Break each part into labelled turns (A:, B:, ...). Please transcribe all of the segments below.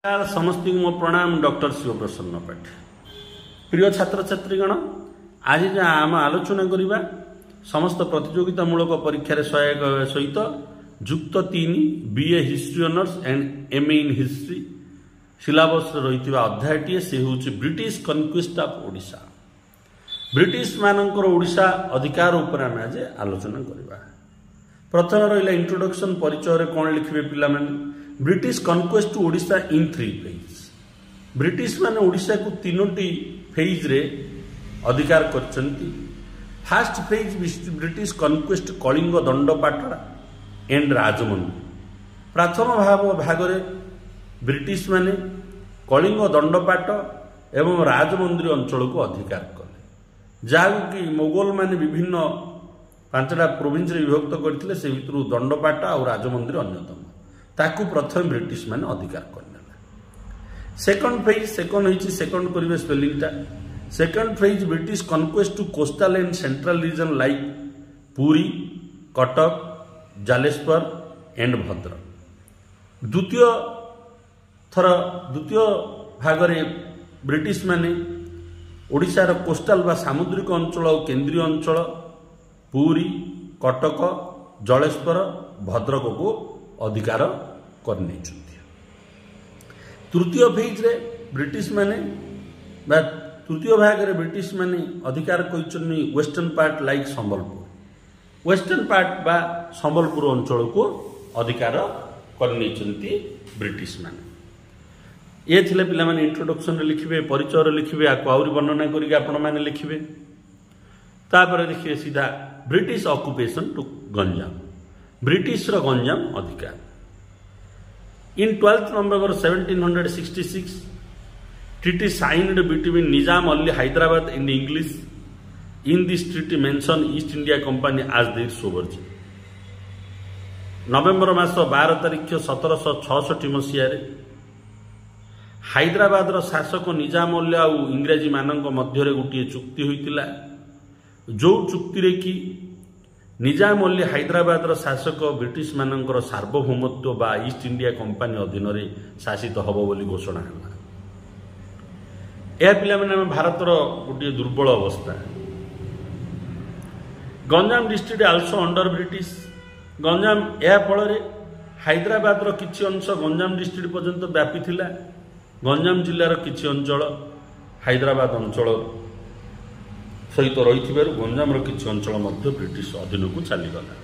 A: समस्त मो प्रणाम डॉक्टर शिवप्रसन्न पाठ। प्रिय छात्र छात्रीगण, आज आम आलोचना करवा समस्त प्रतियोगितामूलक परीक्षा सहायक सहित जुक्त 3 BA history honours and MA in history syllabus रही अध्यायटी से हूँ British conquest of Odisha. British मानकर ओडिशा अधिकार उपर आम आज आलोचना करवा। प्रथम रहा इंट्रोडक्शन परिचय कौन लिखे पिला British conquest to Odisha in 3 phase. British माने ओडिशा को 3टी फेज रे अधिकार करछंती। First phase British conquest Kalinga दंडपाटरा एंड राजमंदिर। प्रथम भाग रे ब्रिटिश माने कलिंग दंडपाट एवं राजमंदिर अंचल को अधिकार कले, जहाँ कि मोगल माने विभिन्न 5टा प्रोविंस रे विभक्त करथिले। से भितरु दंडपाट और राजमंदिर अन्यतम। ताकू प्रथम ब्रिटिश माने अधिकार करनेला। सेकंड फेज सेकंड करिवे स्पेलिंगटा। Second phase British conquest to coastal and central region like Puri, Cuttack, Jaleswar and Bhadrak. द्वितीय भाग रे ब्रिटिश माने ओडिशार कोस्टल बा सामुद्रिक अंचल और केंद्रीय अंचल पुरी, कटक, जलेश्वर, भद्रक को अधिकार करने। तृतीय फेज रे ब्रिटिश माने बा तृतीय भाग रे ब्रिटिश माने अधिकार करिसनि western part like Sambalpur. Western part बा संबलपुर अंचल को अधिकार करने ब्रिटिश माने। ये थिले पिला माने इंट्रोडक्शन रे लिखिबे, परिचय रे लिखिबे, आको आउरी वर्णना करिके आपण माने लिखिबे। तापर देखिए सीधा British occupation to Ganjam. British रो गंजाम अधिकार। In 12th November 1766 treaty signed between Nizam Ali Hyderabad and English. In this treaty mention East India Company as their sovereign. नवेम्बर मास 12 तारिख 1766 मसीह हैदराबाद रो शासक निजाम अली और इंग्रेजी मानक मध्य गोटे चुक्ति होइतिला, जो चुक्ति रे कि निजाम अली हैदराबाद रो शासक ब्रिटिश मानकर सार्वभौमत्व बा ईस्ट इंडिया कंपनी अधीन रे शासित हबो बोली घोषणा हला। ए पिला माने भारत रो गोटे दुर्बल अवस्था। Ganjam district also under British. Ganjam ए फल रे हैदराबाद रो किछि अंश गंजाम डिस्ट्रिक्ट पर्यंत व्यापी थिला। गंजाम जिल्लार किछि अंचल हैदराबाद अंचल सहित रही गंजाम किछि अंचल मध्य ब्रिटिश अधीन को चलीगला।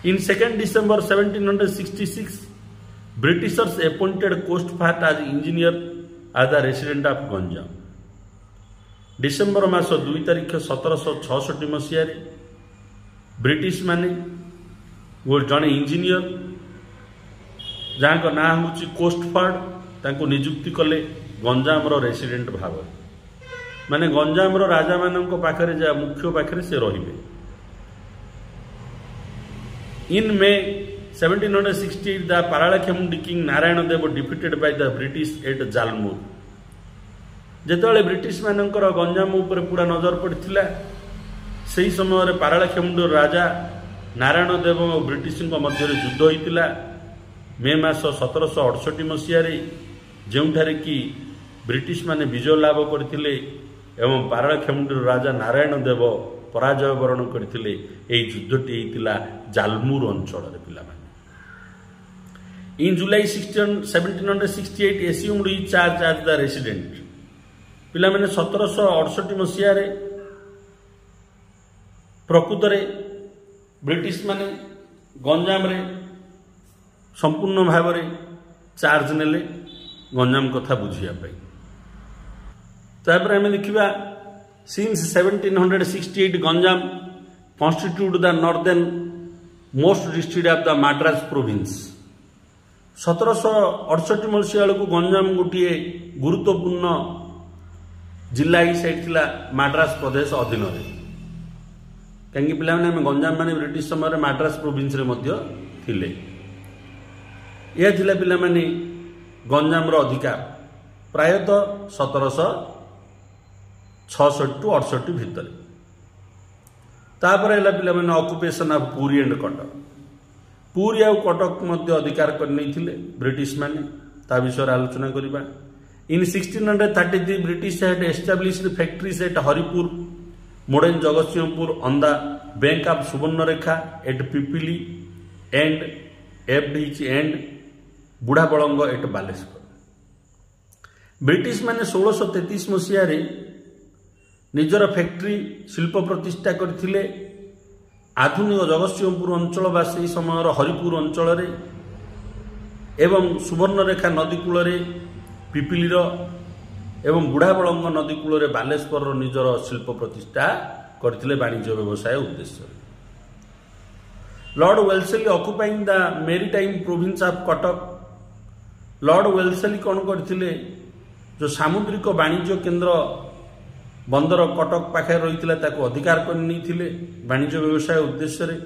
A: In 2 December 1766 Britishers appointed Cotsford as engineer as the resident of Ganjam. December मास 2 तारिख 1766 मसीह ब्रिटिश माने वो जड़े इंजीनियर जहाँ का ना हूँ कोस्ट फार्ट तांको नियुक्ति कले गंजाम रो रेसिडेंट भाव। माने गंजाम रो राजा मानक पाखरे जा मुख्य पाखरे से रहिबे। In May 1768 the Paralakhemundi king Narayan Dev defeated by the British at Jalmur. जेतले ब्रिटिश मानकर गंजाम ऊपर पूरा नजर पड़िथिला, सेही समय रे पारालाखेमुंडी राजा नारायण देव और ब्रिटिश मध्य युद्ध होइतिला। मे मास 1768 मसीह रे जेउठारे कि ब्रिटिश माने विजय लाभ करथिले एवं पारालाखेमुंडी राजा नारायण देव पराजय वरण करथिले। एही युद्धटी हेतिला जालमूर अंचल रे पिला माने। In July 1768 assumed in charge as the resident. पिला माने 1768 मसीह रे प्रकृत रे ब्रिटिश माने गंजाम रे संपूर्ण भाव रे चार्ज नेले गंजाम कथा बुझिया पाई। तापर हमें देखिबा since 1768 Ganjam constitute the northern most district of the Madras province. 1768 मसीहा को गंजाम गोटे गुरुत्वपूर्ण जिला ही साइड थिला मद्रास प्रदेश अधीन रे। कहीं पिला माने गंजाम माने ब्रिटिश समय मद्रास प्रोविंस रे मध्य थिले। यह थिला पिला माने गंजाम रो अधिकार प्रायतः 1766 टू 68 भितर। तापर है पिला माने occupation of Puri and Cuttack. Puri आ कटक मध्य अधिकार कर नहीं थिले ब्रिटिश माने। ता विषय आलोचना करिबा। इन 1633 British had established factories at Haripur, modern Jagatsinghpur on the bank of Subarnarekha at Pipili and बुढ़ा बड़ंग एट बालेश्वर। ब्रिटिश माने 1633 मसीह निजर फैक्ट्री शिल्प प्रतिष्ठा करथिले आधुनिक जगतसिंहपुर अंचल बा से समय हरिपुर अंचल एवं सुवर्णरेखा नदी कूल पिपिलीर एवं बुढ़ा बड़ंग नदी कूल बालेश्वर निजर शिल्प प्रतिष्ठा करथिले वाणिज्य व्यवसाय उद्देश्य। Lord Wellesley occupying the maritime province of Cuttack. Lord Wellesley कौन करथिले जो सामुद्रिक वाणिज्य केंद्र बंदर कटक पाखे रही अधिकार कर वाणिज्य व्यवसाय उद्देश्य।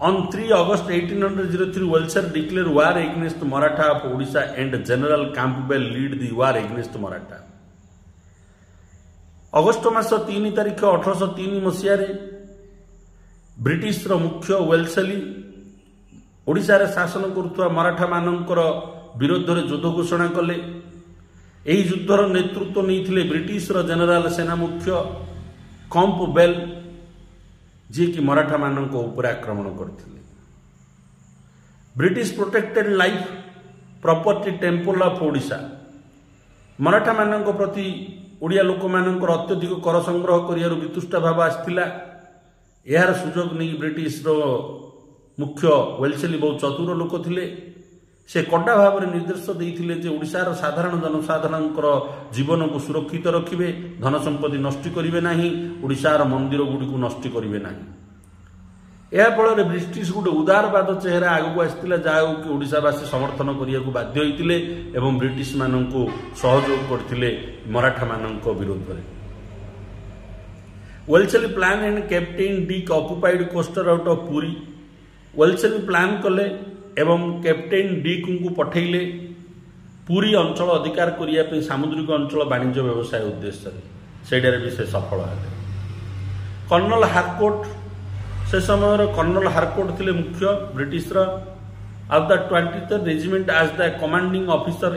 A: On 3 August 1803 Welser declared war against Maratha of Odisha and General Campbell lead the war against Maratha। August मास 3 तारिख 1803 मसीह ब्रिटिश मुख्य वेल्सेली ओडिशा रे शासन करुवा मराठा मानकर विरोध में युद्ध घोषणा कले। यही युद्धर नेतृत्व नहीं ब्रिटिश जनरल सेना मुख्य कैम्पबेल जी की मराठा मानक ऊपर आक्रमण करते। British protected life property temple of Odisha. Maratha मानक प्रति ओडिया लोक मानकर अत्यधिक कर संग्रह करियार वितुष्टा भाव आसथिला। यार सुजोग नहीं ब्रिटिश मुख्य वेल्सेली बहुत चतुर लोक थिले। से कड़ा भाव में निर्देश देते जे ओडिशार साधारण जनसाधारण जीवन को सुरक्षित रखिए, धन संपत्ति नष्ट करेंगे ना, ओडिशार मंदिर गुड़ी को नष्ट करेंगे ना। यह फल ब्रिटिश गोटे उदारवाद चेहरा आगू आसाला जहाँ कि ओडिशावासी समर्थन करने को बाध्य होते एवं ब्रिटिश मानक सहयोग करते मराठा मानक विरोध में। Wellesley plan and Captain Dick occupied coaster out of Puri. Wellesley plan कले एवं कैप्टेन डिक को पठेले पुरी अंचल अधिकार करने सामुद्रिक अंचल वाणिज्य व्यवसाय उद्देश्य से भी से सफल है। कर्नल हारकोट से समय कर्नल हारकोट थे मुख्य British of the 23rd regiment as the commanding officer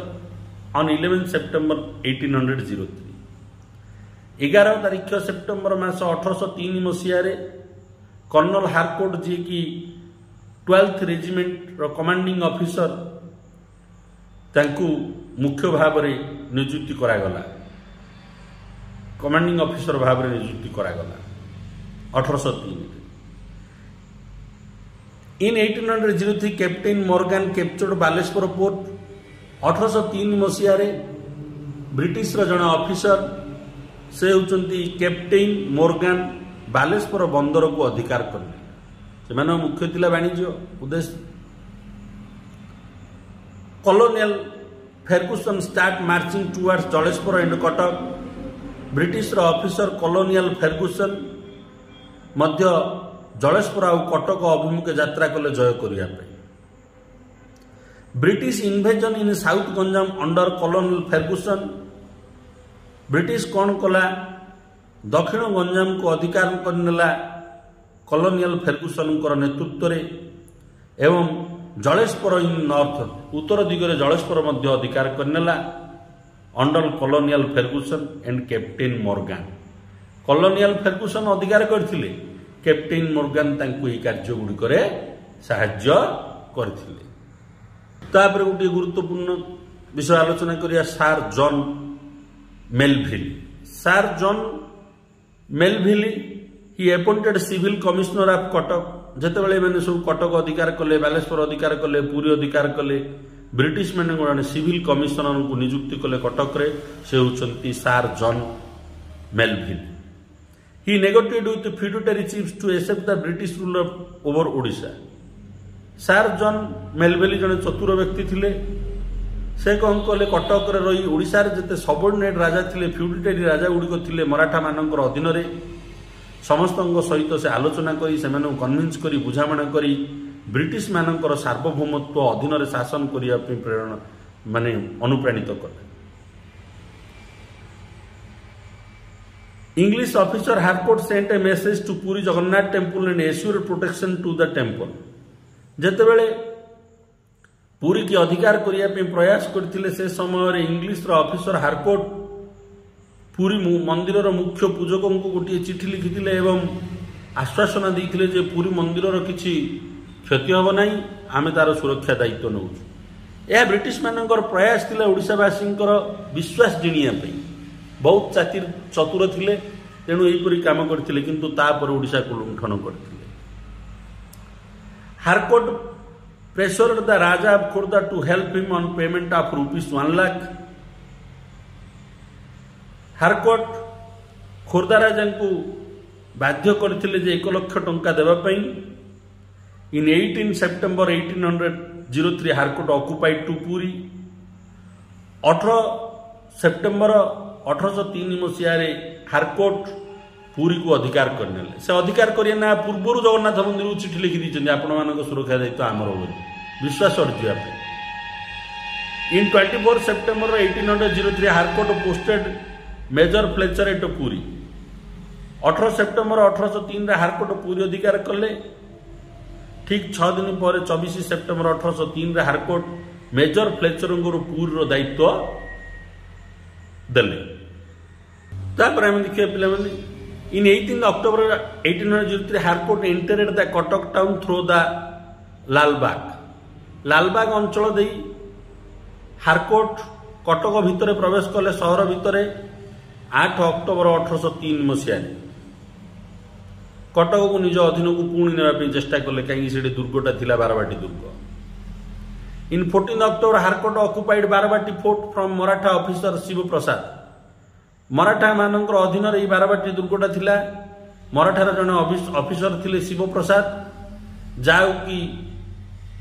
A: on 11 September 1803। 11 तारीख सेप्टेम्बर मास 1803 मसीह कर्नल हारकोट जी की 12th रेजिमेंट कमांडिंग ऑफिसर तांकु मुख्य भाव में नियुक्ति करागला। कमांडिंग ऑफिसर भाव में नियुक्ति करागला 1803। इन 1803 captain Morgan captured Baleshwar port. 1803 मसीह ब्रिटिश जन ऑफिसर से होती कैप्टेन मॉर्गन बालेश्वर बंदर को अधिकार करले। से मुख्य थिला वाणिज्य उद्देश्य। Colonial Ferguson start marching towards Jaleswar and Cuttack. British officer colonial Ferguson मध्य जलेश्वर और कटक अभिमुखे यात्रा कले जय करने। British invasion in south Ganjam under colonial Ferguson. British कौन कला दक्षिण गंजाम को अधिकार करनेला कॉलोनियल फेर्गुसन नेतृत्व एवं जलेश्वर इन नॉर्थ उत्तर दिगरे जलेश्वर मध्य अधिकार करनेला under colonial Ferguson and Captain Morgan. Colonial Ferguson अधिकार करथिले, कैप्टेन मॉर्गन तांकु एही कार्य गुड़िकरे साहाय्य करथिले। तापर गोटे गुरुत्वपूर्ण विषय आलोचना करिया सार John Melville. Sir John Melville he appointed civil commissioner of Cuttack. जितेबाला मैंने सब कटक अधिकार कले, बालेश्वर अधिकार कले, पुरी अधिकार कले, ब्रिटिश मैंने गोटे सिविल कमिश्नर को नियुक्ति कले कटक रे। से होचंती sir John Melville. He negotiated with feudatory chiefs to accept the British rule over Odisha. Sir John मेलभिल जड़े चतुर व्यक्ति थिले। से कौन कले कटक रही ओडिशा रे जते सबऑर्डिनेट राजा थिले, फ्यूडिटरी राजा गुड़िक थिले मराठा मानकर अधीन रे समस्त सहित से आलोचना करी से कन्विन्स करी बुझामणा करी ब्रिटिश मानकर सार्वभौमत्व अधीन रे शासन करिया पे प्रेरणा माने अनुप्राणित कले। English officer Harcourt sent a message to Puri Jagannath temple and assured protection to the temple. जेतेबेले पुरी की अधिकार करने प्रयास करते से समय इंग्लिश ऑफिसर हारकोट पुरी मंदिर मुख्य पूजक को गोटे चिठी लिखिते एवं आश्वासना देते जे पुरी मंदिर किसी क्षति हम ना आम तार सुरक्षा दायित्व नौ। यह ब्रिटिश मानकर प्रयास थिला ओडिशावासी विश्वास जिणिया बहुत चतुर थिले तेणु यहीपरी काम करथिले किंतु तापर ओडिशा को लुंठन करथिले। Harcourt pressured the raja of Khordha to help him on payment of ₹1 lakh. Harcourt Khordha raja को बाध्य करथिले जे 1 लाख टंका देबा पई। In 18 September 1803 Harcourt occupied to Puri. 18 September 1803 मसीह हारकोट पुरी को अधिकार करने से अधिकार करना पूर्व जगन्नाथ मंदिर को चिठी लिखि दी आपण मान सुरक्षा दायित्व आमर विश्वास अर्जिया। In 24 September 1803 Harcourt posted major Fletcher at Puri. 18 September 1803 Harcourt Puri अधिकार कले। ठीक 6 दिन पर 24 सेप्टेम्बर 1803 हारकोट मेजर फ्लेचर को पुरी दायित्व देले। देखिए पे in 18 October 1803 Harcourt entered the Cuttack town through the Lalbagh. Lalbagh अंचल दे हारकोट कटक भितर प्रवेश कले सहर भितर 8 अक्टोबर 1803 मसीह। कटक को निज अधीन को पुणी ने चेष्टा कले कहीं दुर्गटा थिला बारवाटी दुर्ग। In 14 October Harcourt occupied Barabati fort from Maratha officer Shiv Prasad. Maratha मानकर अधीन यही बारवाटी दुर्गटा थिला। मराठार जन ऑफिसर थिले शिव प्रसाद जाऊ कि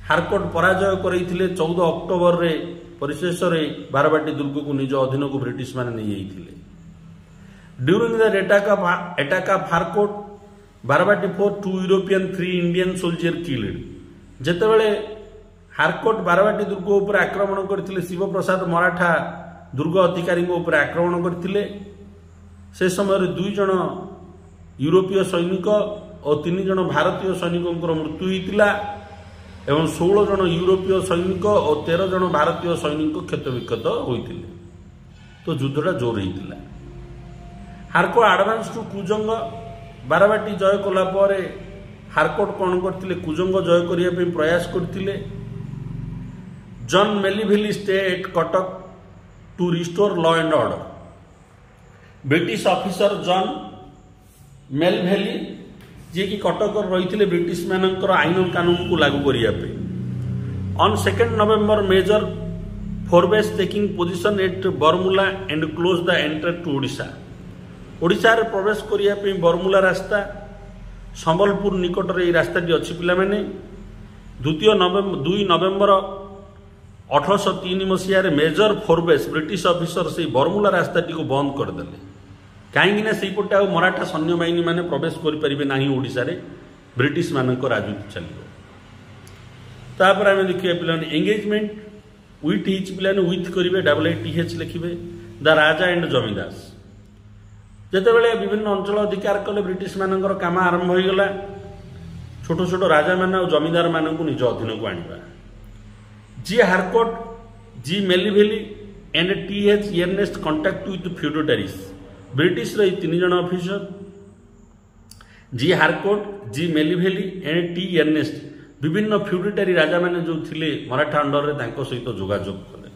A: हारकोट पराजय करैथिले 14 अक्टोबर रे परिशेष रे बारवाटी दुर्ग को निज अधीन को ब्रिटिश माने नहीं जाइथिले। During the attack of Harcourt Barabati fort 2 European 3 Indian soldier killed. जेतेबेले हारकोट बारवाटी दुर्ग उपर आक्रमण करथिले शिव प्रसाद मराठा दुर्ग अधिकारी उपर आक्रमण करथिले। से समय 2 जन यूरोपीय सैनिक और 3 जन भारतीय सैनिकों मृत्यु होता एवं 16 जन यूरोपीय सैनिक और 13 जन भारतीय सैनिक क्षतविक्षत होते। तो युद्धटा जोर होता। Harcourt advanced to Kujang Barabati जय कला परे हारकोट कौन करथिले कुजंग जय करने प्रयास करथिले। John Melville stay at Cuttack to restore law and order. British officer John Melville ji की कटक रही ब्रिटिश मानकर आईन कानून को लागू करने। On 2 November major Forbes taking position at Barmula and close the entry to Odisha. Odisha रे प्रवेश करने बरमुला रास्ता संबलपुर निकट में रास्ताटी अच्छी पिलाने। 2 नवेम्बर 1803 मसीह मेजर फोरबेस ब्रिटिश ऑफिसर से बरमुला रास्ताटी को बंद करदे कहीं सेपटे आ मराठा सैन्य बाहिनी मैंने प्रवेश करें ओडिशा रे ब्रिटिश मानक राजनीति चलो। तापर आम देखिए पे एंगेजमेंट विथ हिच पे विथ करेंगे WITH लिखे द राजा एंड जमीदास। जितेबाला विभिन्न अंचल अधिकार कले ब्रिटिश मानकर काम आरंभ हो गला। छोट छोट राजा मान और जमीदार मान निज अधीन को आनिबा। G Harcourt J Melville and TH Ernest contact with feudatories. British रे 3 जन officer G Harcourt J Melville and T Ernest विभिन्न फ्यूडोटारी राजा माने जो थिले मराठा अंडर रे तांको सहित जोगाजोग कले।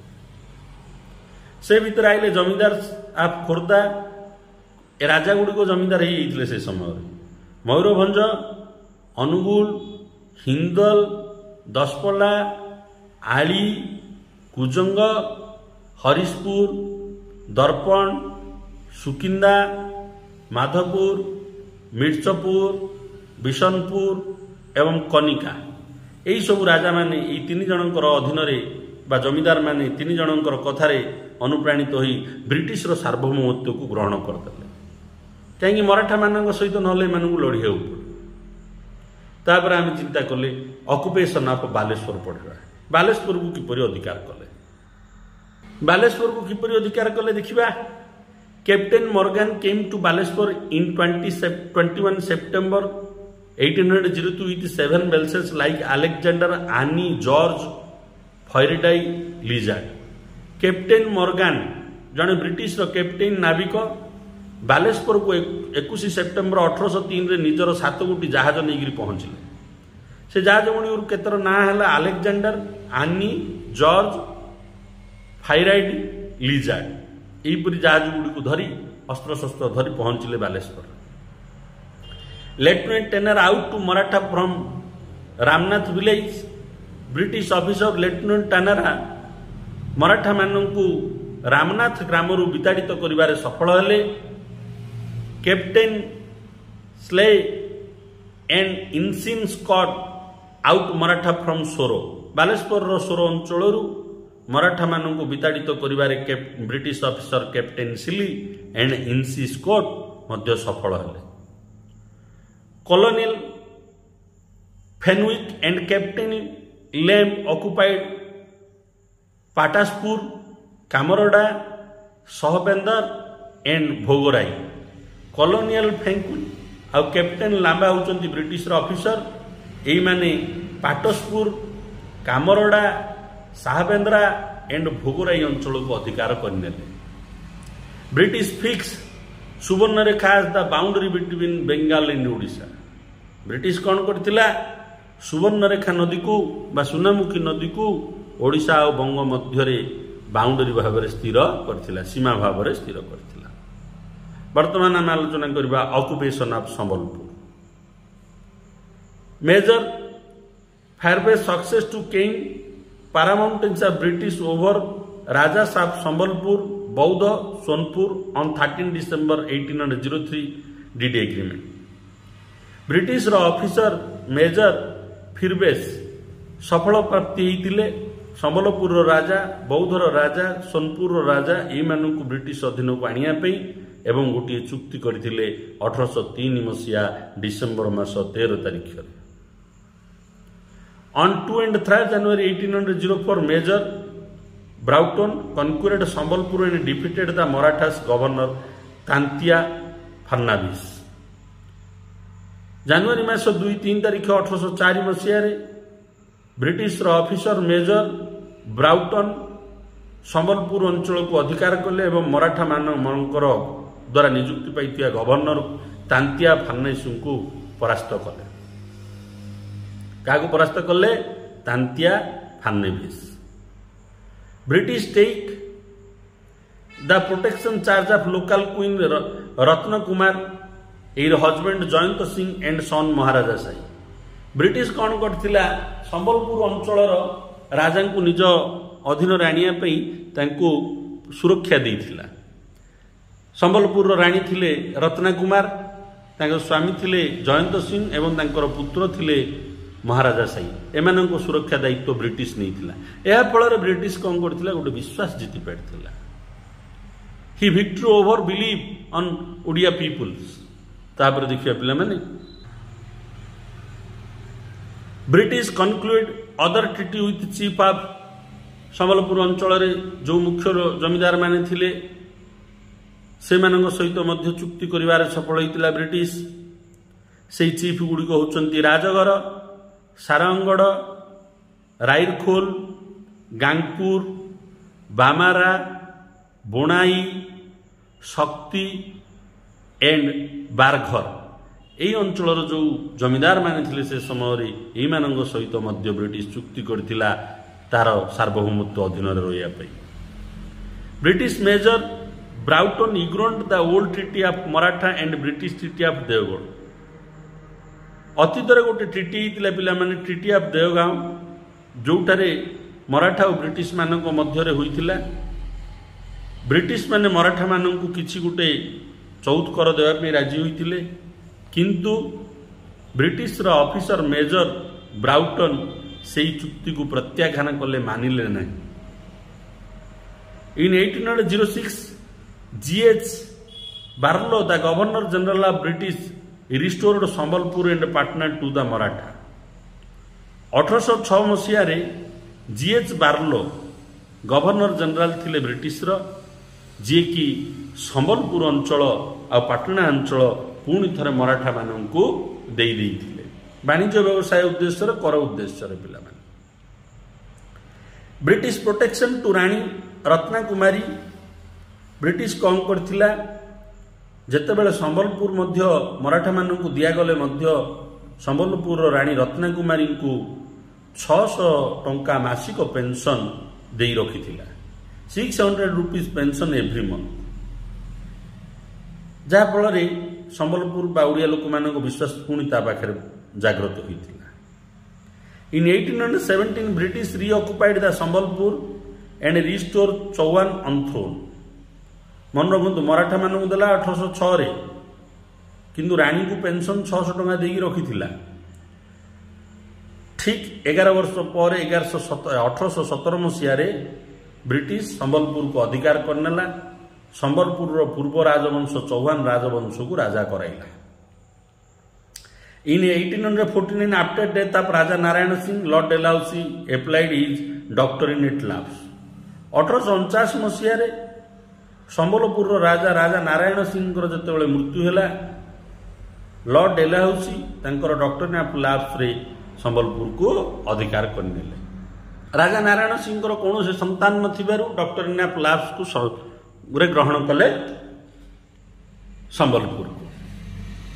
A: से भीतर आइले जमीदार आप खोर्धा ए राजा गुड़ी को जमीदार ही से समय मयूरभंज अनुगुल हिंदल दशपल्ला आली कुजंग हरिशपुर दर्पण सुकिंदा माधवपुर मिर्चपुर बिशनपुर एवं कनिका यही सब राजा माने 3 जनकर अधीन बा जमीदार माने 3 जनकर कथार अनुप्राणित होई ब्रिटिश रो सार्वभौमत्व को ग्रहण करदे। कहीं मराठा मान सहित ना लड़ी हो। तापर आम चिंता कले ऑक्युपेशन ऑफ बालेश्वर पढ़ा। बालेश्वर को किपरि अधिकार कले बालेश्वर को किपरि अधिकार कले देखिबा। Captain Morgan came to Baleswar in 21 September 1802 with 7 vessels like Alexander, Annie, George Ferriday Lizard. Captain Morgan जड़े ब्रिटिश कैप्टेन नाविक बालेश्वर को 21 सेप्टेम्बर 1803 निजर 7 गोटी जहाज नहीं पहुंचले। से जहाज गुड़ी केतर ना है आलेक्जेंडर, आनी, जॉर्ज, फाइराइड, लिजार्ड। यहीपरि जहाज गुड़ी को धरी अस्त्रशस्त्र धरी पहुंचले Baleshwar. Lieutenant Tenner out to Maratha from Ramnath village. British officer lieutenant टेनरा मराठा मानू रामनाथ ग्रामरू विताड़ित करिबारे सफल हेले। Captain Sleigh and ensign Scott out Maratha from Soro. Baleshwar Soro अंचल मराठा मानू विताड़ित करिबारे British officer captain Sealy and ensign Scott मध्य सफल हेले। Colonial Fenwick and captain Lamb occupied Pataspur, Kamarda, Shahbandar and Bhograi. Colonial फेंकुल आ कैप्टेन लांबा होचंती ब्रिटिश ऑफिसर। यही माने पाटसपुर, कामरडा, साहबेंद्रा एंड भोगराई अंचल को अधिकार करने। British fix Subarnarekha the boundary between Bengal and Odisha. British कौन करथिला सुवर्णरेखा नदी को बा सुनामुखी नदी को ओडिशा और बंग मध्य बाउंडरी भाव में स्थिर करथिला, सीमा भाव में स्थिर करथिला। वर्तमान आम आलोचना करबा ऑक्युपेशन ऑफ संबलपुर। मेजर फायरबेस success to king paramountings of British over Rajas of Sambalpur, Bauda, Sonpur on 13 December 1803 did agreement. British officer major Forbes सफल प्राप्ति होते। संबलपुर राजा, बौद्धर राजा, सोनपुर राजा यू ब्रिटिश अधीन को आने एवं गोटे चुक्ति करते 1803 मसीहा डिसेम्बर मास 13 तारिख। On 2 and 3 January 1804, Major Broughton conquered Sambalpur and defeated the Marathas governor Tantia Fadnavis. January मास 2-3 तारिख 1804 मसीह British officer major Broughton Sambalpur अंचल को अधिकार कले एवं मराठा मानकर द्वारा नियुक्ति पाई गवर्नर तांतिया फडणवीस को परास्त कले। क्या परास्त कले? Tantia Phadnavis. British take the protection charge of local queen Ratna Kumar her husband Jayant Singh and son Maharaja Sai. British कौन करथिला संबलपुर अंचल राजा को निज अधीन आने सुरक्षा देथिला। संबलपुर राणी थिले रत्ना कुमार, स्वामी थिले जयंत सिंह एवं पुत्र थिले महाराजा साई। एमान सुरक्षा दायित्व ब्रिटिश नहीं थिला। या फल ब्रिटिश कौन करथिला गोटे विश्वास जीति पारथिला। He victory over believe on Odia peoples. तापर देखिए पिला माने British conclude other treaty with chief of Sambalpur अंचल जो मुख्य जमीदार माने थिले से सहित मध्य चुक्ति करिवार सफल होइतिला ब्रिटिश। से चीफ गुड़िक होचंती राजगर, सारंगड़, रायरखोल, गांगपुर, बामारा, बोणाई, शक्ति एंड बारघर। यही अंचल जो जमीदार माने थिले से समय यही सहित मध्य ब्रिटिश चुक्ति करथिला तार सार्वभौमत्व अधीन रहिया पई। British major Broughton ignored the old treaty of Maratha and British treaty of Deogarh. अतीत गोटे ट्रिटी होता पिला माने ट्रिटी ऑफ देवगांव जोठारे मराठा और ब्रिटिश मानक मध्य होइतिला। ब्रिटिश माने मराठा मानक किछि गोटे चौथ कर देवाई राजी होइतिले, किंतु ब्रिटिश ऑफिसर मेजर ब्राउटन से चुक्ति को प्रत्याख्यान कले, मानिले ना। In 1806 GH Barlow the governor general of British restored Sambalpur and Patna to the Maratha. 1806 मसीह GH बार्लो गवर्नर जनरल थिले ब्रिटिश जी कि संबलपुर अंचल आ पाटना अंचल पुणी थे मराठा मानू दे वाणिज्य व्यवसाय उद्देश्य कर उद्देश्य पिला। British protection to Rani रत्नाकुमारी British कौन करथिला जेतेबेले संबलपुर मध्य मराठा मानकु दियागले मध्य संबलपुर राणी रत्नाकुमारी को 600 टंका मासिक पेंशन दे रखिथिला 600 रुपीज पेंशन एवरी मंथ जहा फल संबलपुर बा ओडिया लोक मानक विश्वास पुणी ता पाखरे जागृत होइथिला। In 1817 British reoccupied the Sambalpur and restore Chauhan on throne. मन रखु मराठा मानक देला 1806 रे किंतु राणी को पेंशन 600 टंका देगी रखिथिला। ठीक 11 वर्ष पर 1817 मसीह ब्रिटिश संबलपुर को अधिकार करनेला। संबलपुर पूर्व राजवंश चौहान राजवंश को राजा कराइला। इन 1849 after death of Raja Narayan Singh Lord Dalhousie applied his doctorate loss. 1849 मसीह संबलपुर राजा राजा नारायण सिंह जितेबाला मृत्यु है लॉर्ड डेलहाउसी तांकर डॉक्टरेट ऑफ लॉस रे संबलपुर को अधिकार करनेले। राजा नारायण सिंह कौन से संतान नथिबारु डॉक्टरेट ऑफ लॉस को ग्रहण कले संबलपुर को।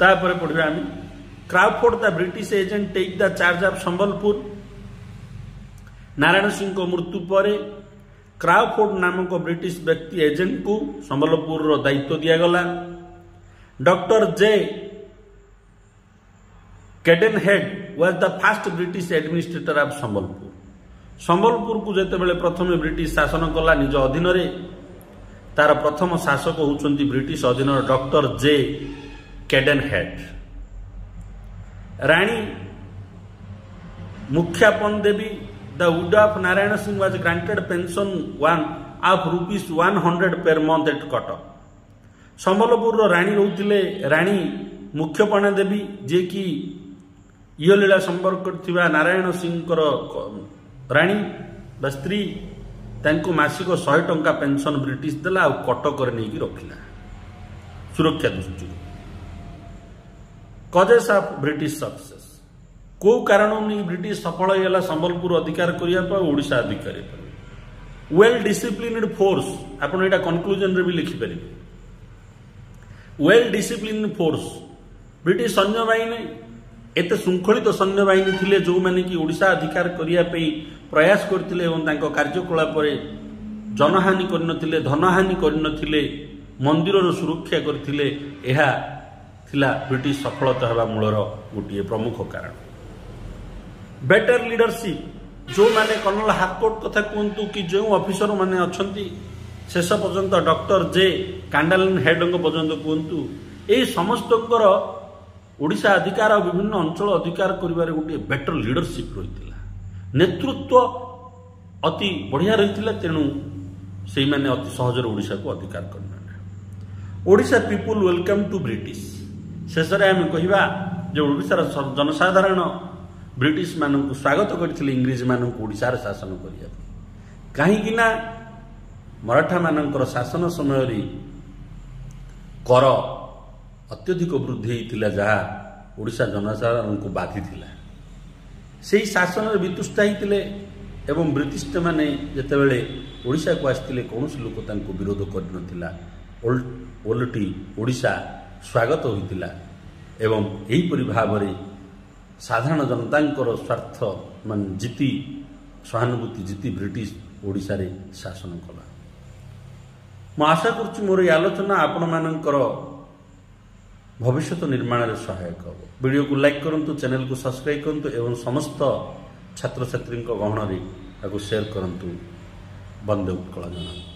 A: तापर पढ़िबा आम Crawford the British agent take the charge of Sambalpur. Narayan Singh को मृत्यु पर क्राउफोर्ड नामक ब्रिटिश व्यक्ति एजेंट को संबलपुर दायित्व दियागला। Doctor J Cadenhead was the first British administrator of Sambalpur. Sambalpur को जेतेबेले प्रथम ब्रिटिश शासन कला निज अधीन रे तार प्रथम शासक होउचंती ब्रिटिश अधीन doctor J Cadenhead. Rani Mukhyapan Devi the widow of Narayan Singh was granted pension of ₹100 per month at Cuttack. Sambalpur राणी रहउतिले राणी मुख्यपना देवी जे कि इलीला संपर्क करथिबा नारायण सिंह राणी बा स्त्री तांको मासिक 100 टंका पेंशन ब्रिटिश देला आ कटक नहीं रखिला सुरक्षा दृष्टि। कजेस ऑफ ब्रिटिश सक्सेस को कारण नहीं ब्रिटिश सफल होगा संबलपुर अधिकार करने ओडिशा अधिकार वेल डिसिप्लिन्ड फोर्स आप कनक्लूजन रे भी लिखिपारे। वेल डिसिप्लिन्ड फोर्स ब्रिटिश सैन्य बाहिनी एत श्रृंखलित सैन्य बाहिनी थिले जो माने कि ओडिशा अधिकार करने प्रयास करथिले एवं कार्यकलाप जनहानि करनथिले धनहानि करनथिले मंदिर सुरक्षा करथिले। एहा थिला ब्रिटिश सफलता हेबा मूलर गोटे प्रमुख कारण। बेटर लीडरशिप जो माने कर्नल हार्कोट कथा कहतु कि जो ऑफिसर माने अछंती शेष पर्यंत डॉक्टर जे कांडालिन हेड पर्यंत कहतु यही समस्तकर ओडिशा अधिकार और विभिन्न अंचल अधिकार करिबारे गोटे बेटर लीडरशिप रही नेतृत्व अति बढ़िया रही तेणु से मैंने अति सहज ओडिशा को अधिकार करने। Odisha people welcome to British शेष में आम कहवा जो ओडिशार जनसाधारण ब्रिटिश मान स्वागत करते इंग्रेज मान ओडिशार शासन करने कहीं मराठा मानकर शासन समय कर अत्यधिक वृद्धि होता जहाँ ओडिशा जनसाधारण को बाधि से शासन वितुष्टा होते एवं ब्रिटिश माने जितेबाला ओडिशा को आसते कौन लोक विरोध करनथिला ओलटी ओडिशा स्वागत होइतिला एवं एहीपरि भाव साधारण जनतांकर स्वार्थ मान जीति सहानुभूति जीति ब्रिटिश ओडिशा रे शासन कला। मु आशा करुच्ची मोर आलोचना आपण मानकर भविष्य निर्माण में सहायक हो। वीडियो को लाइक करंतु, चैनल को सब्सक्राइब करंतु एवं समस्त छात्र छात्री गहन शेयर करंतु। वंदे उत्कल जननी।